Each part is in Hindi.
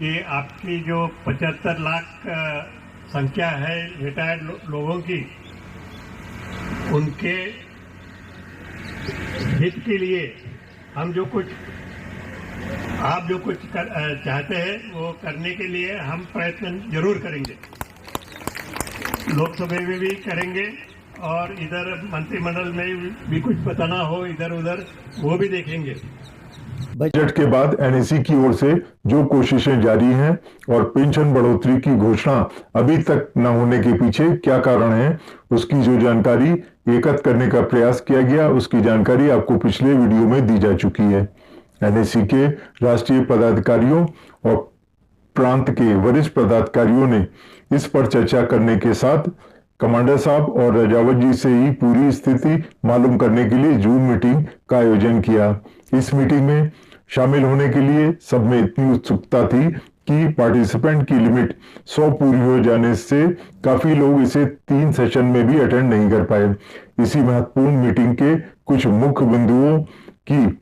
कि आपकी जो 75 लाख संख्या है रिटायर्ड लोगों की, उनके हित के लिए हम जो कुछ आप जो कुछ चाहते हैं वो करने के लिए हम प्रयत्न जरूर करेंगे, लोकसभा में भी करेंगे और इधर मंत्रिमंडल में भी कुछ बताना हो इधर उधर वो भी देखेंगे। बजट के बाद एनएसी की ओर से जो कोशिशें जारी हैं और पेंशन बढ़ोतरी की घोषणा अभी तक न होने के पीछे क्या कारण है, उसकी जो जानकारी एकत्र करने का प्रयास किया गया, उसकी जानकारी आपको पिछले वीडियो में दी जा चुकी है। एनएसी के राष्ट्रीय पदाधिकारियों और प्रांत के वरिष्ठ पदाधिकारियों ने इस पर चर्चा करने के साथ कमांडर साहब और रजावत जी से ही पूरी स्थिति मालूम करने के लिए जूम मीटिंग का आयोजन किया। इस मीटिंग में शामिल होने के लिए सब में इतनी उत्सुकता थी कि पार्टिसिपेंट की लिमिट 100 पूरी हो जाने से काफी लोग इसे 3 सेशन में भी अटेंड नहीं कर पाए। इसी महत्वपूर्ण मीटिंग के कुछ मुख्य बिंदुओं की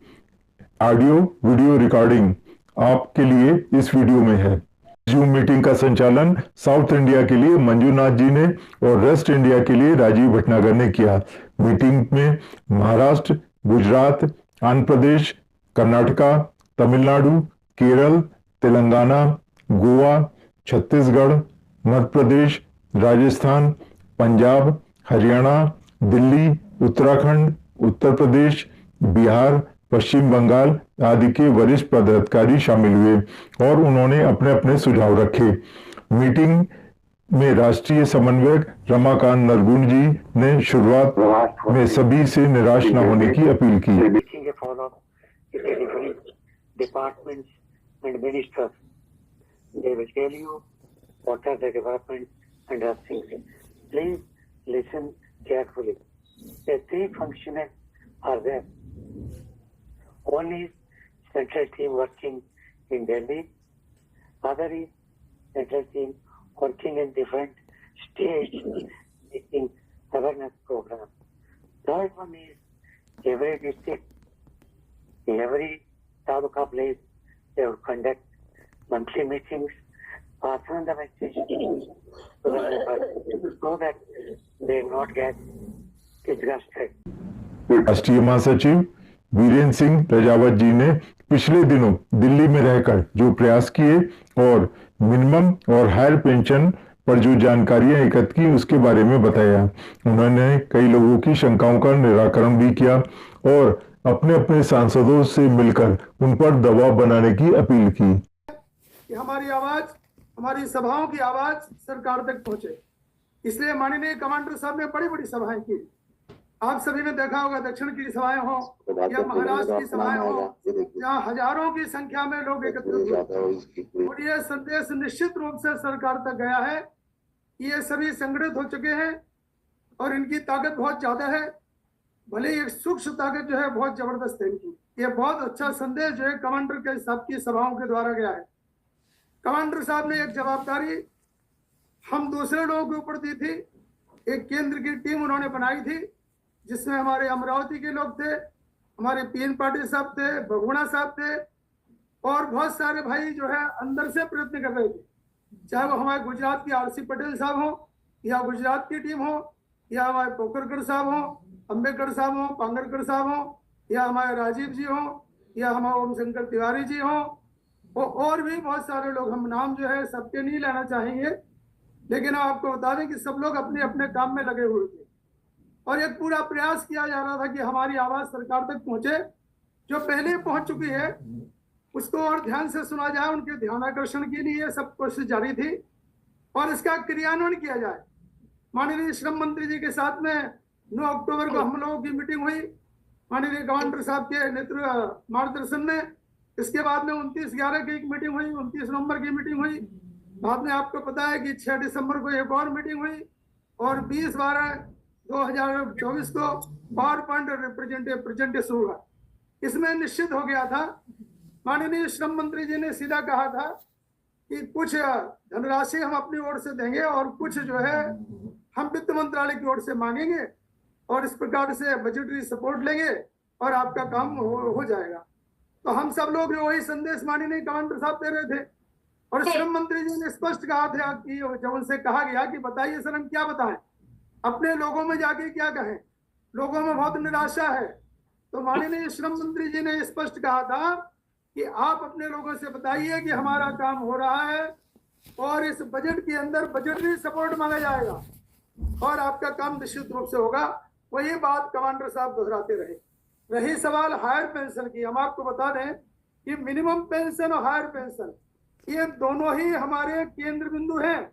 ऑडियो वीडियो रिकॉर्डिंग आपके लिए इस वीडियो में है। जूम मीटिंग का संचालन साउथ इंडिया के लिए मंजूनाथ जी ने और वेस्ट इंडिया के लिए राजीव भटनागर ने किया। मीटिंग में महाराष्ट्र, गुजरात, आंध्र प्रदेश, कर्नाटका, तमिलनाडु, केरल, तेलंगाना, गोवा, छत्तीसगढ़, मध्य प्रदेश, राजस्थान, पंजाब, हरियाणा, दिल्ली, उत्तराखंड, उत्तर प्रदेश, बिहार, पश्चिम बंगाल आदि के वरिष्ठ पदाधिकारी शामिल हुए और उन्होंने अपने अपने सुझाव रखे। मीटिंग में राष्ट्रीय समन्वयक रमाकांत नरगुण जी ने शुरुआत में सभी से निराश न होने की अपील की। Departments and ministers, they will tell you what are the developments and other things. Please listen carefully. The 3 functionaries are there. One is central team working in Delhi. Other is central team working in different states making awareness programs. Third one is every district, every taluka place, they will conduct monthly meetings, pass on the message so that they will not get disgusted. राष्ट्रीय महासचिव वीरेंद्र सिंह रजावत जी ने पिछले दिनों दिल्ली में रहकर जो प्रयास किए और मिनिमम और हायर पेंशन पर जो जानकारियां एकत्र की उसके बारे में बताया। उन्होंने कई लोगों की शंकाओं का निराकरण भी किया और अपने अपने सांसदों से मिलकर उन पर दबाव बनाने की अपील की। हमारी आवाज, हमारी सभाओं की आवाज सरकार तक पहुंचे, इसलिए माननीय कमांडर साहब ने बड़ी बड़ी सभाएं की। आप सभी ने देखा होगा दक्षिण की सभाएं हो या महाराष्ट्र की सभाएं हो, जहाँ हजारों की संख्या में लोग एकत्रित हुए और ये संदेश निश्चित रूप से सरकार तक गया है कि ये सभी संगठित हो चुके हैं और इनकी ताकत बहुत ज्यादा है। भले एक सूक्ष्म ताकत जो है बहुत जबरदस्त है इनकी। ये बहुत अच्छा संदेश जो है कमांडर के साहब की सभाओं के द्वारा गया है। कमांडर साहब ने एक जवाबदारी हम दूसरे लोगों के ऊपर दी थी। एक केंद्र की टीम उन्होंने बनाई थी जिसमें हमारे अमरावती के लोग थे, हमारे पीएन पाटिल साहब थे, बगुणा साहब थे और बहुत सारे भाई जो है अंदर से प्रयत्न कर रहे थे, चाहे वो हमारे गुजरात की आरसी पटेल साहब हो या गुजरात की टीम हो या हमारे पोखरकर साहब हो, अम्बेडकर साहब हो, पांगरकर साहब हो या हमारे राजीव जी हो या हमारे ओम शंकर तिवारी जी हो और भी बहुत सारे लोग। हम नाम जो है सबके नहीं लेना चाहेंगे, लेकिन आपको बता दें कि सब लोग अपने अपने काम में लगे हुए थे और एक पूरा प्रयास किया जा रहा था कि हमारी आवाज सरकार तक पहुंचे। जो पहले पहुंच चुकी है उसको और ध्यान से सुना जाए, उनके ध्यानाकर्षण के लिए सब कोशिश जारी थी और इसका क्रियान्वयन किया जाए। माननीय श्रम मंत्री जी के साथ में 9 अक्टूबर को हम लोगों की मीटिंग हुई माननीय कमांडर साहब के नेतृत्व मार्गदर्शन में। इसके बाद में 29/11 की एक मीटिंग हुई, 29 नवंबर की मीटिंग हुई। बाद में आपको पता है कि 6 दिसंबर को एक और मीटिंग हुई और 20/12/2024 को पावर पॉइंट प्रेजेंटेशन हुआ। इसमें निश्चित हो गया था, माननीय श्रम मंत्री जी ने सीधा कहा था कि कुछ धनराशि हम अपनी ओर से देंगे और कुछ जो है हम वित्त मंत्रालय की ओर से मांगेंगे और इस प्रकार से बजटरी सपोर्ट लेंगे और आपका काम हो जाएगा। तो हम सब लोग वही संदेश माननीय कमांडर साहब दे रहे थे और श्रम मंत्री जी ने स्पष्ट कहा था कि जब उनसे कहा गया कि बताइए सर हम क्या बताएं, अपने लोगों में जाके क्या कहें, लोगों में बहुत निराशा है, तो माननीय श्रम मंत्री जी ने स्पष्ट कहा था कि आप अपने लोगों से बताइए कि हमारा काम हो रहा है और इस बजट के अंदर बजटरी सपोर्ट मांगा जाएगा और आपका काम निश्चित रूप से होगा। वही बात कमांडर साहब दोहराते रहे। रही सवाल हायर पेंशन की, हम आपको बता दें कि मिनिमम पेंशन और हायर पेंशन ये दोनों ही हमारे केंद्र बिंदु हैं।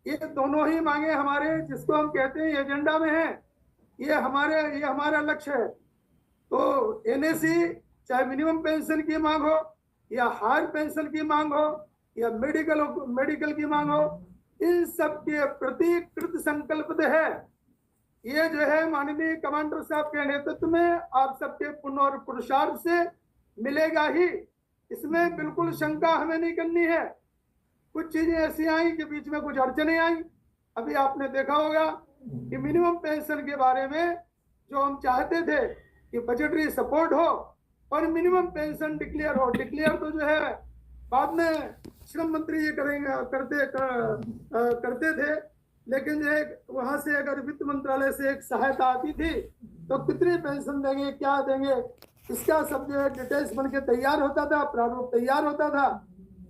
ये दोनों ही मांगे हमारे, जिसको हम कहते हैं एजेंडा में है, ये हमारा लक्ष्य है। तो एनएसी चाहे मिनिमम पेंशन की मांग हो या हायर पेंशन की मांग हो या मेडिकल की मांग हो, इन सब के प्रति कृत संकल्पित है। ये जो है माननीय कमांडर साहब के नेतृत्व में आप सबके पुण्य और पुरुषार्थ से मिलेगा ही, इसमें बिल्कुल शंका हमें नहीं करनी है। कुछ चीजें ऐसी आई कि बीच में कुछ अड़चने आई। अभी आपने देखा होगा कि मिनिमम पेंशन के बारे में जो हम चाहते थे कि बजटरी सपोर्ट हो और मिनिमम पेंशन डिक्लेयर हो, डिक्लेयर तो जो है बाद में श्रम मंत्री ये करते थे, लेकिन जो है वहां से अगर वित्त मंत्रालय से एक सहायता आती थी तो कितनी पेंशन देंगे, क्या देंगे, इसका सब जो है डिटेल्स बन के तैयार होता था, प्रारूप तैयार होता था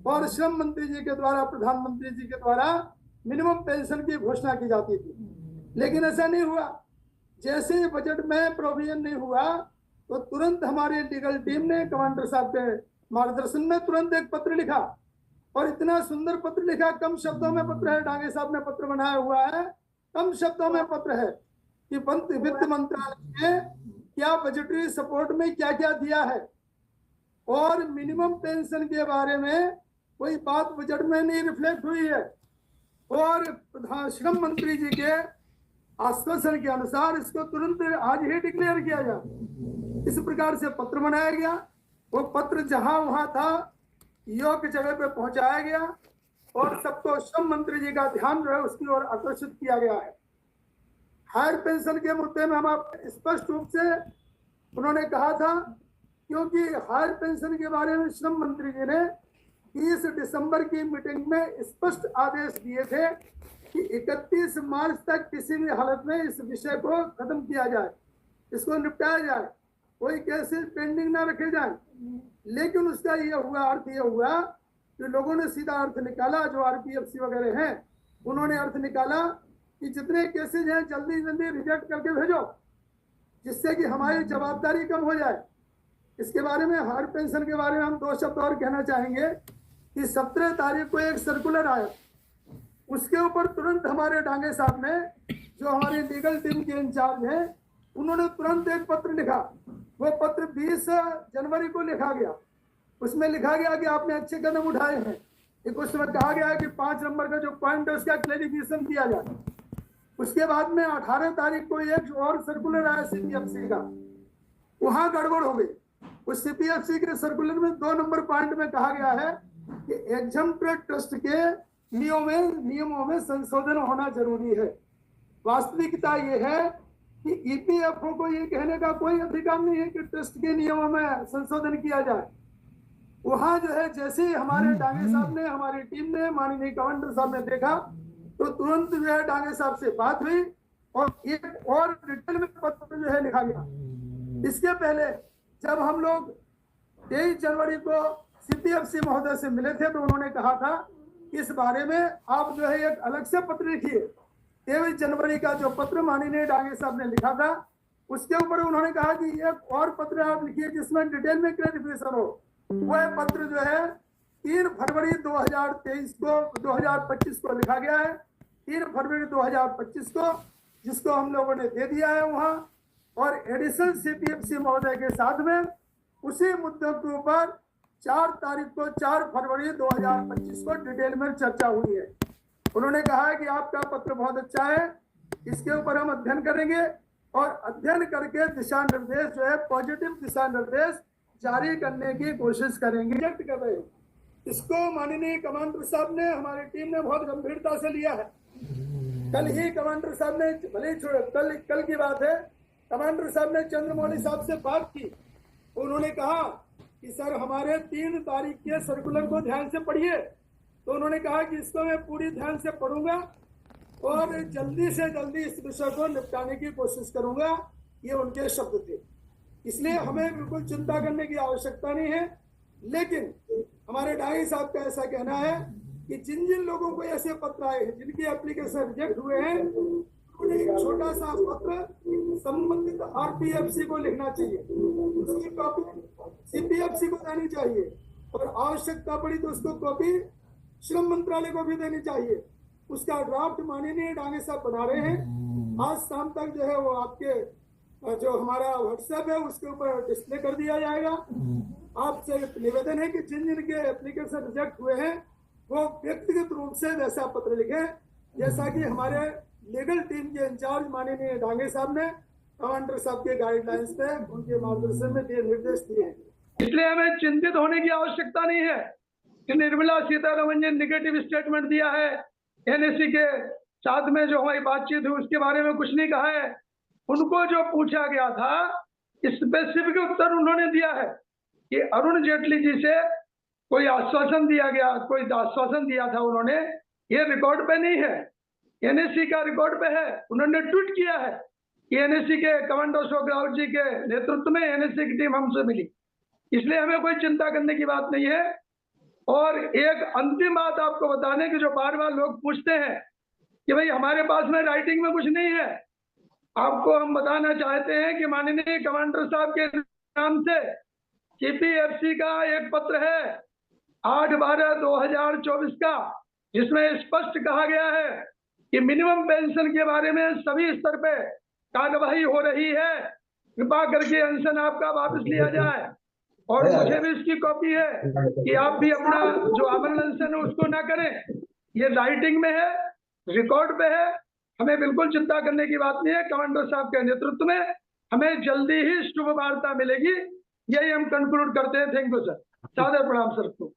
और श्रम मंत्री जी के द्वारा, प्रधानमंत्री जी के द्वारा मिनिमम पेंशन की घोषणा की जाती थी। लेकिन ऐसा नहीं हुआ। जैसे ही बजट में प्रोविजन नहीं हुआ तो तुरंत हमारी लीगल टीम ने कमांडर साहब के मार्गदर्शन में तुरंत एक पत्र लिखा और इतना सुंदर पत्र लिखा, कम शब्दों में पत्र है, डांगे साहब ने पत्र बनाया हुआ है, कम शब्दों में पत्र है कि वित्त मंत्रालय ने क्या बजटरी सपोर्ट में क्या क्या दिया है और मिनिमम पेंशन के बारे में कोई बात बजट में नहीं रिफ्लेक्ट हुई है और श्रम मंत्री जी के आश्वासन के अनुसार इसको तुरंत आज ही डिक्लेयर किया जाए। इस प्रकार से पत्र बनाया गया। वो पत्र जहां वहां था योग्य जगह पे पहुंचाया गया और सबको श्रम मंत्री जी का ध्यान जो है उसकी ओर आकर्षित किया गया है। हायर पेंशन के मुद्दे में हम आप स्पष्ट रूप से उन्होंने कहा था, क्योंकि हायर पेंशन के बारे में श्रम मंत्री जी ने 30 दिसंबर की मीटिंग में स्पष्ट आदेश दिए थे कि 31 मार्च तक किसी भी हालत में इस विषय को खत्म किया जाए, इसको निपटाया जाए, कोई केसेस पेंडिंग ना रखे जाए। लेकिन उसका ये हुआ, अर्थ ये हुआ कि लोगों ने सीधा अर्थ निकाला, जो आरपीएफसी वगैरह हैं उन्होंने अर्थ निकाला कि जितने केसेज हैं जल्दी जल्दी रिजेक्ट करके भेजो, जिससे कि हमारी जवाबदारी कम हो जाए। इसके बारे में, हायर पेंशन के बारे में हम 2 शब्द और कहना चाहेंगे कि 17 तारीख को एक सर्कुलर आया, उसके ऊपर तुरंत हमारे डांगे साहब ने, जो हमारी लीगल टीम के इंचार्ज हैं, उन्होंने तुरंत एक पत्र लिखा। वो पत्र 20 जनवरी को लिखा गया। उसमें लिखा गया कि आपने अच्छे कदम उठाए हैं। एक उसमें कहा गया कि 5 नंबर का जो पॉइंट है उसका क्लैरिफिकेशन किया जाए। उसके बाद में 18 तारीख को एक और सर्कुलर आया सीपीएफसी का, वहां गड़बड़ हो गई। उस सीपीएफसी के सर्कुलर में 2 नंबर पॉइंट में कहा गया है कि एग्जम्प्टेड ट्रस्ट के नियमों में संशोधन होना जरूरी है। वास्तविकता ये है कि ईपीएफओ को ये कहने का कोई अधिकार नहीं है कि ट्रस्ट के नियमों में संशोधन किया जाए। वहां जो है जैसे ही हमारे डांगे साहब ने, हमारी टीम ने, माननीय कमांडर साहब ने देखा तो तुरंत जो है डांगे साहब से बात हुई और एक और डिटेल में पत्र जो है लिखा गया। इसके पहले जब हम लोग 23 जनवरी को सीपीएफसी महोदय से मिले थे तो उन्होंने कहा था कि इस बारे में आप जो है एक अलग से पत्र लिखिए। 23 जनवरी का जो पत्र माननीय डांगे साहब ने लिखा था उसके ऊपर उन्होंने कहा कि एक और पत्र आप लिखिए जिसमें डिटेल में क्लैरिफिकेशन हो। वह पत्र जो है 3 फरवरी 2025 को लिखा गया है, 3 फरवरी 2025 को, जिसको हम लोगों ने दे दिया है वहां। और एडिशनल सीपीएफसी महोदय के साथ में उसी मुद्दों के ऊपर 4 तारीख को 4 फरवरी 2025 को डिटेल में चर्चा हुई है। उन्होंने कहा है कि आपका पत्र बहुत अच्छा है, इसके ऊपर हम अध्ययन करेंगे और अध्ययन करके दिशा निर्देश जो है, पॉजिटिव दिशा निर्देश जारी करने की कोशिश करेंगे। रिजेक्ट कर रहे हैं इसको माननीय कमांडर साहब ने, हमारी टीम ने बहुत गंभीरता से लिया है। कल ही कमांडर साहब ने, भले ही कल की बात है, कमांडर साहब ने चंद्रमौली साहब से बात की। उन्होंने कहा कि सर हमारे 3 तारीख के सर्कुलर को ध्यान से पढ़िए तो उन्होंने कहा कि इसको मैं पूरी ध्यान से पढ़ूंगा और जल्दी से जल्दी इस विषय को निपटाने की कोशिश करूंगा, ये उनके शब्द थे। इसलिए हमें बिल्कुल चिंता करने की आवश्यकता नहीं है। लेकिन हमारे डाई साहब का ऐसा कहना है कि जिन जिन लोगों को ऐसे पत्र आए हैं जिनके एप्लीकेशन रिजेक्ट हुए हैं, उन्हें एक छोटा सा पत्र संबंधित आरपीएफसी को लिखना चाहिए, उसकी कॉपी सीपीएफसी को देनी चाहिए और आवश्यकता पड़ी तो उसको कॉपी श्रम मंत्रालय को भी देनी चाहिए। उसका ड्राफ्ट माननीय डांगे साहब बना रहे हैं। आज शाम तक जो है वो आपके जो हमारा व्हाट्सएप है उसके ऊपर डिस्प्ले कर दिया जाएगा। आपसे निवेदन है कि जिन जिन के एप्लीकेशन रिजेक्ट हुए हैं वो व्यक्तिगत रूप से वैसा पत्र लिखे, जैसा कि हमारे लीगल टीम के इंचार्ज माननीय डांगे साहब ने कमांडर साहब के गाइडलाइंस पे उनके मार्गदर्शन में दिए निर्देश दिए हैं। इसलिए हमें चिंतित होने की आवश्यकता नहीं है कि निर्मला सीतारमण ने निगेटिव स्टेटमेंट दिया है, एनएससी के साथ में जो हमारी बातचीत हुई उसके बारे में कुछ नहीं कहा है। उनको जो पूछा गया था स्पेसिफिक उत्तर उन्होंने दिया है कि अरुण जेटली जी से कोई आश्वासन दिया गया, कोई आश्वासन दिया था उन्होंने, ये रिकॉर्ड पे नहीं है, एनएससी का रिकॉर्ड पे है। उन्होंने ट्वीट किया है कि एनएससी के कमांडो अशोक रावत जी के नेतृत्व में एनएससी की टीम हमसे मिली। इसलिए हमें कोई चिंता करने की बात नहीं है। और एक अंतिम बात आपको बताने की जो बार बार लोग पूछते हैं कि भाई हमारे पास में राइटिंग में कुछ नहीं है, आपको हम बताना चाहते हैं कि माननीय कमांडर साहब के नाम से सीपीएफसी का एक पत्र है 8/12/2024 का, जिसमें स्पष्ट कहा गया है कि मिनिमम पेंशन के बारे में सभी स्तर पे कार्यवाही हो रही है, कृपा करके अनशन आपका वापस लिया जाए। और मुझे भी इसकी कॉपी है कि आप भी अपना जो आमरण अनशन है उसको ना करें। ये राइटिंग में है, रिकॉर्ड पे है, हमें बिल्कुल चिंता करने की बात नहीं है। कमांडर साहब के नेतृत्व में हमें जल्दी ही शुभ वार्ता मिलेगी, यही हम कंक्लूड करते हैं। थैंक यू सर, सादर प्रणाम सर को।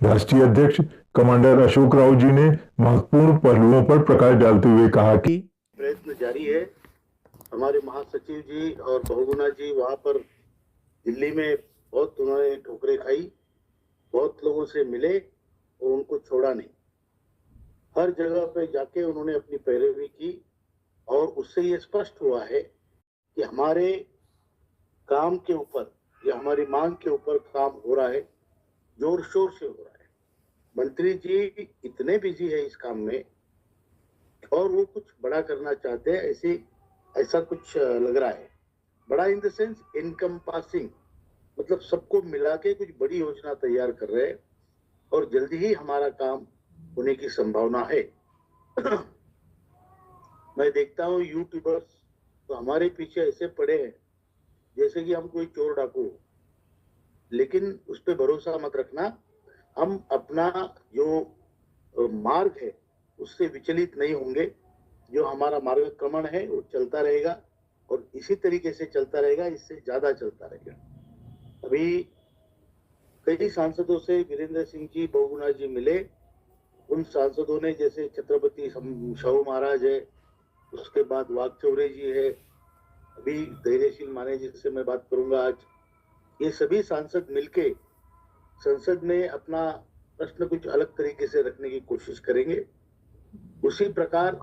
राष्ट्रीय अध्यक्ष कमांडर अशोक राव जी ने महत्वपूर्ण पहलुओं पर प्रकाश डालते हुए कहा कि प्रयत्न जारी है। हमारे महासचिव जी और बहुगुणा जी वहां पर दिल्ली में बहुत उन्होंने ठोकरें खाई, बहुत लोगों से मिले और उनको छोड़ा नहीं। हर जगह पे जाके उन्होंने अपनी पैरवी की और उससे ये स्पष्ट हुआ है कि हमारे काम के ऊपर या हमारी मांग के ऊपर काम हो रहा है, जोर शोर से हो रहा है। मंत्री जी इतने बिजी है इस काम में और वो कुछ बड़ा करना चाहते हैं, ऐसा कुछ लग रहा है। बड़ा इन द सेंस इनकम्पासिंग, मतलब सबको मिला के कुछ बड़ी योजना तैयार कर रहे हैं और जल्दी ही हमारा काम होने की संभावना है। मैं देखता हूँ यूट्यूबर्स तो हमारे पीछे ऐसे पड़े हैं जैसे कि हम कोई चोर डाकू, लेकिन उस पर भरोसा मत रखना। हम अपना जो मार्ग है उससे विचलित नहीं होंगे। जो हमारा मार्गक्रमण है वो चलता रहेगा और इसी तरीके से चलता रहेगा, इससे ज्यादा चलता रहेगा। अभी कई सांसदों से वीरेंद्र सिंह जी, बहुगुणा जी मिले। उन सांसदों ने जैसे छत्रपति शाहू महाराज है, उसके बाद वाघ चौरे जी है, अभी धैर्यशील माने जिससे मैं बात करूंगा आज, ये सभी सांसद मिलके संसद में अपना प्रश्न कुछ अलग तरीके से रखने की कोशिश करेंगे। उसी प्रकार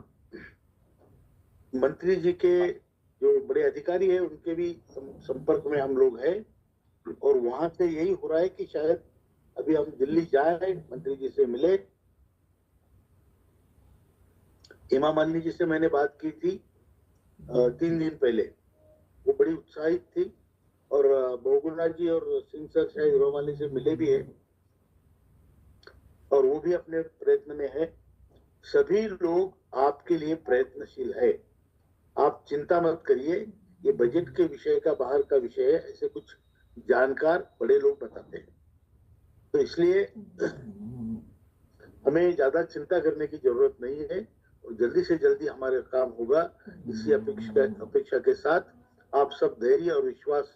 मंत्री जी के जो बड़े अधिकारी है उनके भी संपर्क में हम लोग हैं और वहां से यही हो रहा है कि शायद अभी हम दिल्ली जाए, मंत्री जी से मिले। हेमा मालिनी जी से मैंने बात की थी 3 दिन पहले, वो बड़ी उत्साहित थी और बहुगुणा जी और सिंह सर शायद हेमा मालिनी से मिले भी है और वो भी अपने प्रयत्न में है। सभी लोग आपके लिए प्रयत्नशील है, आप चिंता मत करिए। ये बजट के विषय का बाहर का विषय है, ऐसे कुछ जानकार बड़े लोग बताते हैं, तो इसलिए हमें ज्यादा चिंता करने की जरूरत नहीं है और जल्दी से जल्दी हमारा काम होगा। इसी अपेक्षा के साथ आप सब धैर्य और विश्वास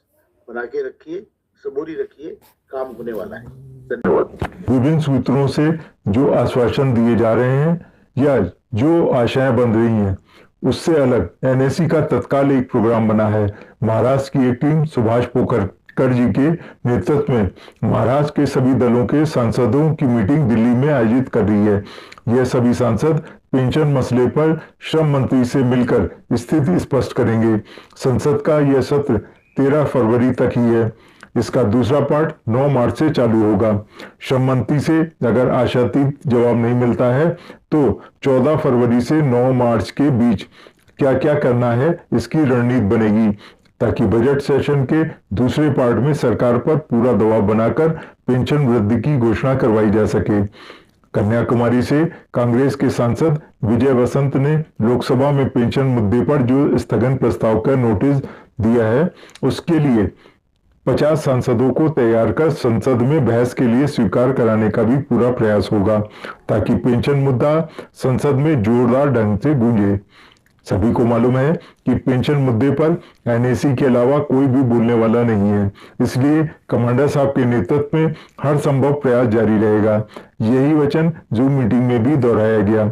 बना के रखिए, सबूरी रखिए, काम होने वाला है। धन्यवाद। विभिन्न सूत्रों से जो आश्वासन दिए जा रहे हैं या जो आशाएं बन रही हैं, उससे अलग एनएससी का तत्काल एक प्रोग्राम बना है। महाराष्ट्र की एक टीम सुभाष पोखर कर जी के नेतृत्व में महाराष्ट्र के सभी दलों के सांसदों की मीटिंग दिल्ली में आयोजित कर रही है। यह सभी सांसद पेंशन मसले पर श्रम मंत्री से मिलकर स्थिति स्पष्ट करेंगे। संसद का यह सत्र 13 फरवरी तक ही है। इसका दूसरा पार्ट 9 मार्च से चालू होगा। श्रम मंत्री से अगर आशातीत जवाब नहीं मिलता है तो 14 फरवरी से 9 मार्च के बीच क्या क्या करना है इसकी रणनीति बनेगी, ताकि बजट सेशन के दूसरे पार्ट में सरकार पर पूरा दबाव बनाकर पेंशन वृद्धि की घोषणा करवाई जा सके। कन्याकुमारी से कांग्रेस के सांसद विजय वसंत ने लोकसभा में पेंशन मुद्दे पर जो स्थगन प्रस्ताव का नोटिस दिया है उसके लिए 50 सांसदों को तैयार कर संसद में बहस के लिए स्वीकार कराने का भी पूरा प्रयास होगा, ताकि पेंशन मुद्दा संसद में जोरदार ढंग से गूंजे। सभी को मालूम है कि पेंशन मुद्दे पर एनएसी के अलावा कोई भी बोलने वाला नहीं है, इसलिए कमांडर साहब के नेतृत्व में हर संभव प्रयास जारी रहेगा। यही वचन जूम मीटिंग में भी दोहराया गया।